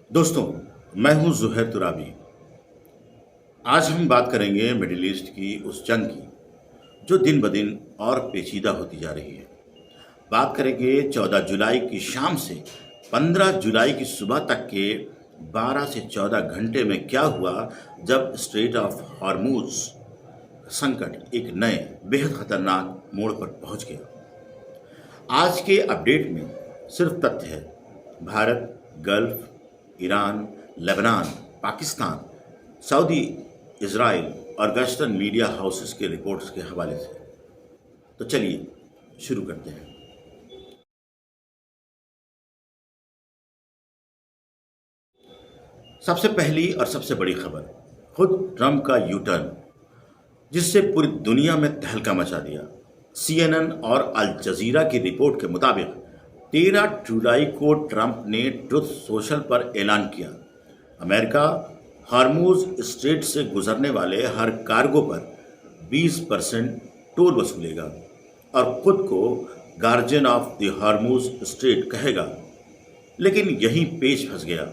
दोस्तों, मैं हूं ज़ुहैर तुराबी। आज हम बात करेंगे मिडिल ईस्ट की उस जंग की जो दिन ब दिन और पेचीदा होती जा रही है। बात करेंगे 14 जुलाई की शाम से 15 जुलाई की सुबह तक के 12 से 14 घंटे में क्या हुआ जब स्ट्रेट ऑफ हॉर्मूज संकट एक नए बेहद खतरनाक मोड़ पर पहुंच गया। आज के अपडेट में सिर्फ तथ्य है। Bharat, gulf, Iran, Lebanon, Pakistan, Saudi, Israel और वेस्टर्न मीडिया हाउसेस के रिपोर्ट्स के हवाले से। तो चलिए शुरू करते हैं। सबसे पहली और सबसे बड़ी खबर, खुद ट्रंप का यू टर्न, जिससे पूरी दुनिया में तहलका मचा दिया। CNN और अल जजीरा की रिपोर्ट के मुताबिक 13 जुलाई को ट्रंप ने ट्रुथ सोशल पर ऐलान किया, अमेरिका हार्मूज स्ट्रेट से गुजरने वाले हर कार्गो पर 20% टोल वसूलेगा और खुद को guardian of the Hormuz straight कहेगा। लेकिन यहीं पेच फंस गया।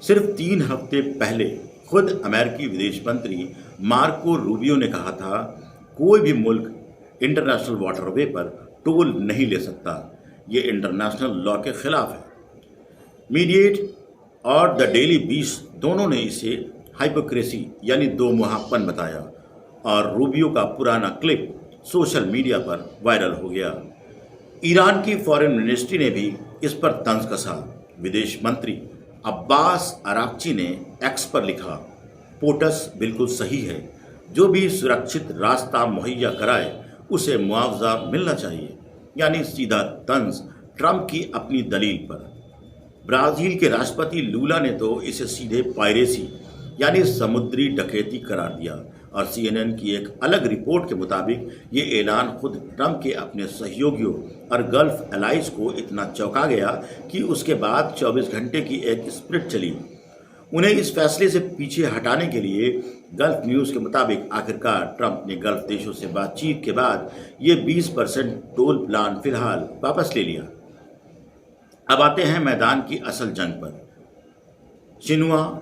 सिर्फ 3 हफ्ते पहले खुद अमेरिकी विदेश मंत्री मार्को रूबियो ने कहा था, कोई भी मुल्क इंटरनेशनल वाटरवे पर टोल नहीं ले सकता, ये इंटरनेशनल लॉ के खिलाफ है। मीडिएट और द डेली बीस्ट दोनों ने इसे हाइपोक्रेसी यानी दो मुहापन बताया और रूबियो का पुराना क्लिप सोशल मीडिया पर वायरल हो गया। ईरान की फॉरेन मिनिस्ट्री ने भी इस पर तंज कसा। विदेश मंत्री अब्बास अराक्ची ने एक्स पर लिखा, पोटस बिल्कुल सही है, जो भी सुरक्षित रास्ता मुहैया कराए उसे मुआवजा मिलना चाहिए। यानी सीधा तंज ट्रंप की अपनी दलील पर। ब्राज़ील के राष्ट्रपति लूला ने तो इसे सीधे पायरेसी यानी समुद्री डकैती करार दिया और CNN की एक अलग रिपोर्ट के मुताबिक ये ऐलान खुद ट्रंप के अपने सहयोगियों और गल्फ एलाइज को इतना चौंका गया कि उसके बाद 24 घंटे की एक स्प्रिट चली। उन्हें इस फैसले से पीछे हटाने के लिए गल्फ न्यूज़ के मुताबिक आखिरकार ट्रंप ने गल्फ देशों से बातचीत के बाद ये 20% टोल प्लान फिलहाल वापस ले लिया। अब आते हैं मैदान की असल जंग पर। शिन्हुआ,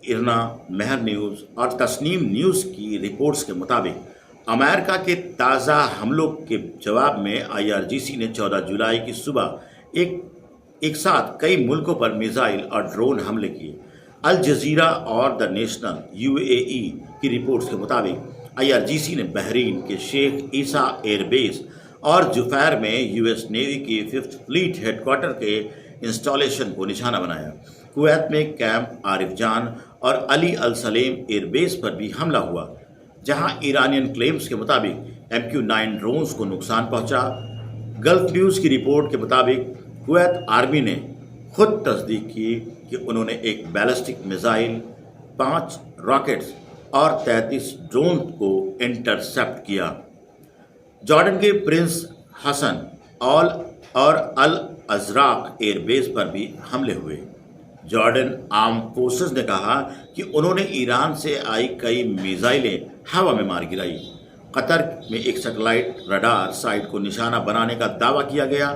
इरना, मेहर न्यूज़ और तस्नीम न्यूज़ की रिपोर्ट्स के मुताबिक अमेरिका के ताज़ा हमलों के जवाब में IRGC ने 14 जुलाई की सुबह एक साथ कई मुल्कों पर मिसाइल और ड्रोन हमले किए। अल जजीरा और द नेशनल UAE की रिपोर्ट्स के मुताबिक IRGC ने बहरीन के शेख ईसा एयरबेस और जुफैर में US नेवी की 5th फ्लीट हेडक्वार्टर के इंस्टॉलेशन को निशाना बनाया। कुवैत में कैंप आरिफ जान और अली अल सलेम एयरबेस पर भी हमला हुआ, जहां ईरानियन क्लेम्स के मुताबिक MQ-9 ड्रोन्स को नुकसान पहुंचा। गल्फ न्यूज़ की रिपोर्ट के मुताबिक कुवैत आर्मी ने खुद तस्दीक की कि उन्होंने एक बैलिस्टिक मिसाइल, 5 रॉकेट्स और 33 ड्रोन को इंटरसेप्ट किया। जॉर्डन के प्रिंस हसन और अल अजराक एयरबेस पर भी हमले हुए। जॉर्डन आर्म फोर्सेस ने कहा कि उन्होंने ईरान से आई कई मिसाइलें हवा में मार गिराई। कतर में एक सैटेलाइट रडार साइट को निशाना बनाने का दावा किया गया।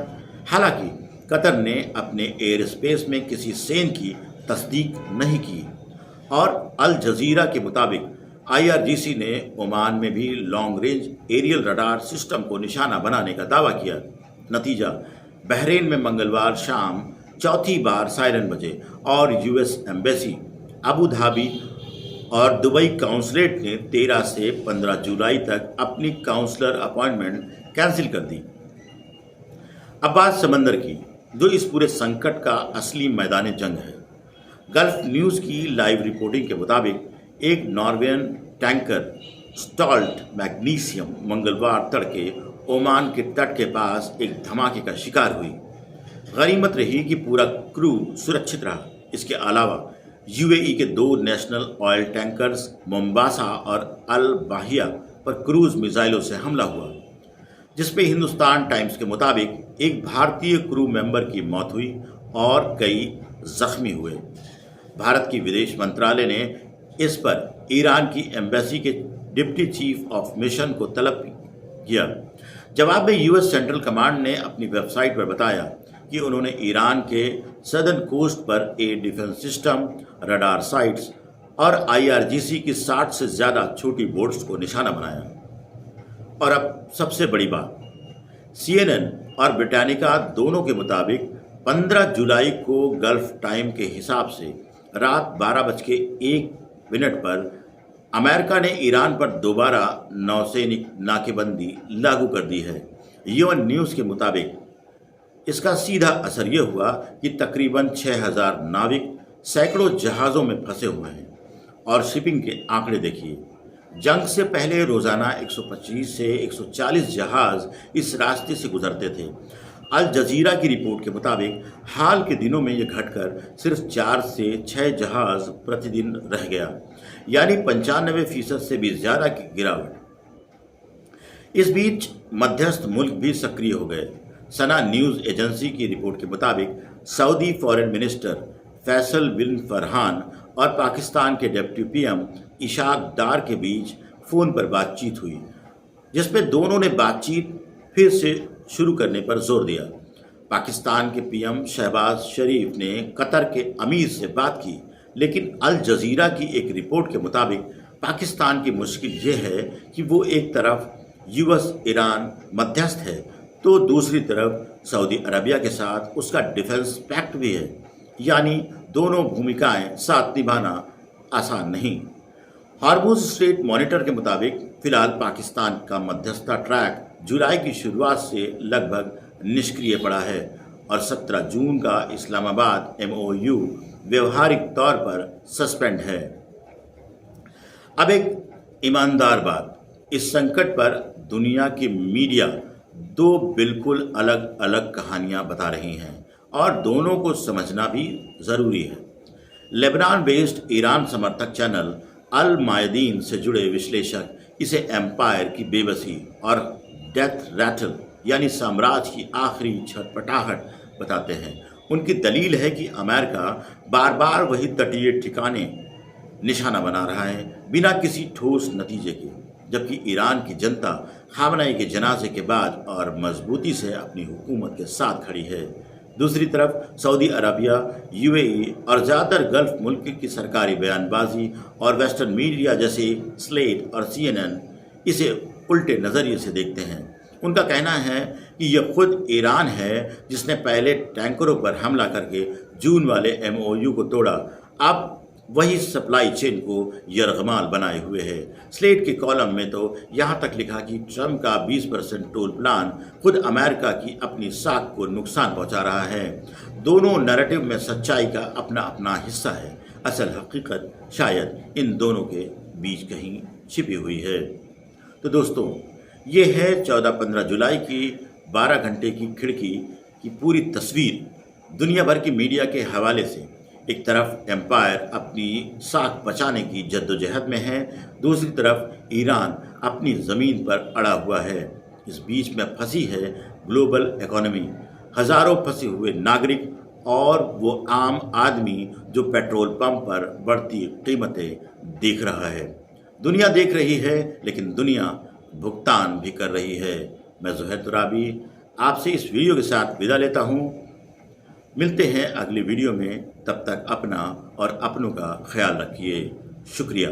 हालांकि कतर ने अपने एयर स्पेस में किसी सेना की तस्दीक नहीं की। और अल जजीरा के मुताबिक IRGC ने ओमान में भी long range aerial radar system को निशाना बनाने का दावा किया। नतीजा, बहरीन में मंगलवार शाम चौथी बार सायरन बजे और US एम्बेसी, अबू धाबी और दुबई काउंसलेट ने 13 से 15 जुलाई तक अपनी काउंसलर अपॉइंटमेंट कैंसिल कर दी। अब बात समंदर की, जो इस पूरे संकट का असली मैदान जंग है। गल्फ न्यूज़ की लाइव रिपोर्टिंग के मुताबिक एक नॉर्वेजियन टैंकर स्टॉल्ट मैग्नीशियम मंगलवार तड़के ओमान के तट के पास एक धमाके का शिकार हुई। गनीमत रही कि पूरा क्रू सुरक्षित रहा। इसके अलावा UAE के 2 नेशनल ऑयल टैंकर्स मोम्बासा और अल बाहिया पर क्रूज मिसाइलों से हमला हुआ, जिसमें हिंदुस्तान टाइम्स के मुताबिक एक भारतीय क्रू मेंबर की मौत हुई और कई जख्मी हुए। भारत की विदेश मंत्रालय ने इस पर ईरान की एम्बेसी के डिप्टी चीफ ऑफ मिशन को तलब किया। जवाब में US सेंट्रल कमांड ने अपनी वेबसाइट पर बताया कि उन्होंने ईरान के सदर्न कोस्ट पर air defence system, radar sites और IRGC की 60 से ज़्यादा छोटी बोट्स को निशाना बनाया। और अब सबसे बड़ी बात, CNN और ब्रिटानिका दोनों के मुताबिक 15 जुलाई को गल्फ टाइम के हिसाब से रात 12:01 पर अमेरिका ने ईरान पर दोबारा नौसैनिक नाकेबंदी लागू कर दी है। UN न्यूज़ के मुताबिक इसका सीधा असर यह हुआ कि तकरीबन 6000 नाविक सैकड़ों जहाज़ों में फंसे हुए हैं। और शिपिंग के आंकड़े देखिए, जंग से पहले रोज़ाना 125 से 140 जहाज़ इस रास्ते से गुजरते थे। अल जजीरा की रिपोर्ट के मुताबिक हाल के दिनों में यह घटकर सिर्फ 4 से 6 जहाज़ प्रतिदिन रह गया, यानी 95% से भी ज़्यादा की गिरावट। इस बीच मध्यस्थ मुल्क भी सक्रिय हो गए। सना न्यूज़ एजेंसी की रिपोर्ट के मुताबिक सऊदी फॉरेन मिनिस्टर फैसल बिन फरहान और पाकिस्तान के डिप्टी PM इशाक डार के बीच फ़ोन पर बातचीत हुई, जिसमें दोनों ने बातचीत फिर से शुरू करने पर जोर दिया। पाकिस्तान के PM शहबाज शरीफ ने कतर के अमीर से बात की, लेकिन अल जजीरा की एक रिपोर्ट के मुताबिक पाकिस्तान की मुश्किल ये है कि वो एक तरफ US ईरान मध्यस्थ है तो दूसरी तरफ सऊदी अरबिया के साथ उसका डिफेंस पैक्ट भी है, यानी दोनों भूमिकाएं साथ निभाना आसान नहीं। हार्मूज स्ट्रेट मॉनिटर के मुताबिक फिलहाल पाकिस्तान का मध्यस्थता ट्रैक जुलाई की शुरुआत से लगभग निष्क्रिय पड़ा है और 17 जून का इस्लामाबाद MOU व्यवहारिक तौर पर सस्पेंड है। अब एक ईमानदार बात, इस संकट पर दुनिया की मीडिया दो बिल्कुल अलग अलग कहानियां बता रही हैं और दोनों को समझना भी ज़रूरी है। लेबनान बेस्ड ईरान समर्थक चैनल अल मायदीन से जुड़े विश्लेषक इसे एम्पायर की बेबसी और डेथ रैटल यानी साम्राज्य की आखिरी छटपटाहट बताते हैं। उनकी दलील है कि अमेरिका बार बार वही तटीय ठिकाने निशाना बना रहा है बिना किसी ठोस नतीजे के, जबकि ईरान की जनता खामनेई के जनाजे के बाद और मजबूती से अपनी हुकूमत के साथ खड़ी है। दूसरी तरफ सऊदी अरबिया, UAE और ज़्यादातर गल्फ मुल्क की सरकारी बयानबाजी और वेस्टर्न मीडिया जैसे स्लेट और CNN इसे उल्टे नज़रिए से देखते हैं। उनका कहना है कि यह खुद ईरान है जिसने पहले टैंकरों पर हमला करके जून वाले MOU को तोड़ा, अब वही सप्लाई चेन को यरगमाल बनाए हुए है। स्लेट के कॉलम में तो यहाँ तक लिखा कि ट्रंप का 20% टोल प्लान खुद अमेरिका की अपनी साख को नुकसान पहुँचा रहा है। दोनों नैरेटिव में सच्चाई का अपना अपना हिस्सा है, असल हकीकत शायद इन दोनों के बीच कहीं छिपी हुई है। तो दोस्तों, ये है 14-15 जुलाई की 12 घंटे की खिड़की की पूरी तस्वीर दुनिया भर की मीडिया के हवाले से। एक तरफ एम्पायर अपनी साख बचाने की जद्दोजहद में है, दूसरी तरफ ईरान अपनी ज़मीन पर अड़ा हुआ है। इस बीच में फंसी है ग्लोबल इकोनॉमी, हज़ारों फंसे हुए नागरिक और वो आम आदमी जो पेट्रोल पंप पर बढ़ती कीमतें देख रहा है। दुनिया देख रही है, लेकिन दुनिया भुगतान भी कर रही है। मैं ज़ुहैर तुराबी आपसे इस वीडियो के साथ विदा लेता हूँ। मिलते हैं अगली वीडियो में, तब तक अपना और अपनों का ख्याल रखिए। शुक्रिया।